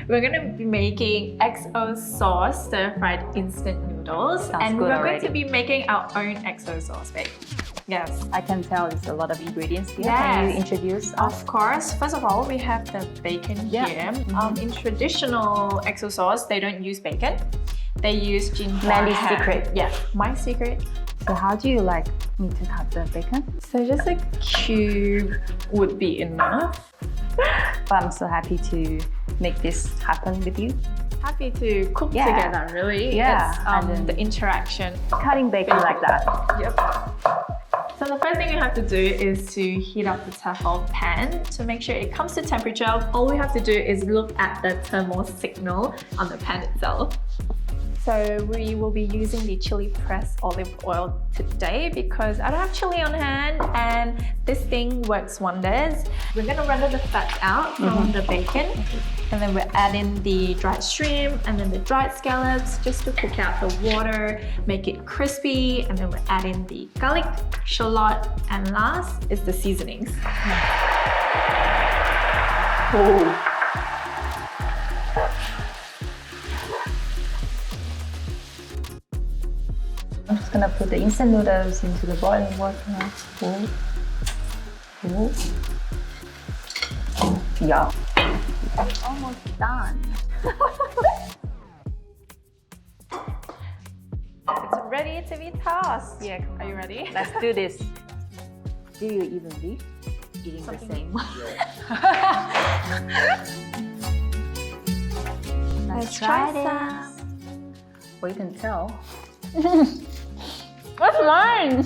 We're gonna be making XO sauce stir-fried instant noodles. Sounds and good we're already. going to be making our own XO sauce, babe. Yes. I can tell there's a lot of ingredients here. Yes. Can you introduce us? Of course. First of all, we have the bacon Yeah. here. Mhm. In traditional XO sauce, they don't use bacon. They use ginger. Mandy's ham. secret. Yeah, my secret. So how do you like me to cut the bacon? So just a cube would be enough. But I'm so happy to make this happen with you. Happy to cook Yeah. together, really. Yeah, It's and then- the interaction. Cutting bacon like that. Yep. So the first thing you have to do is to heat up the Tefal pan to make sure it comes to temperature. All we have to do is look at the thermal signal on the pan itself. So we will be using the chili pressed olive oil today because I don't have chili on hand and this thing works wonders. We're gonna render the fat out from the bacon and then we're adding the dried shrimp and then the dried scallops just to cook out the water, make it crispy, and then we're adding the garlic, shallot, and last is the seasonings. Oh. I'm just gonna put the instant noodles into the boiling water. Oh. Oh. Yeah. It's almost done. It's ready to be tossed. Yeah, are you ready? Let's do this. Do you even be eating Something- the same? Let's try this. Well, you can tell. What's mine?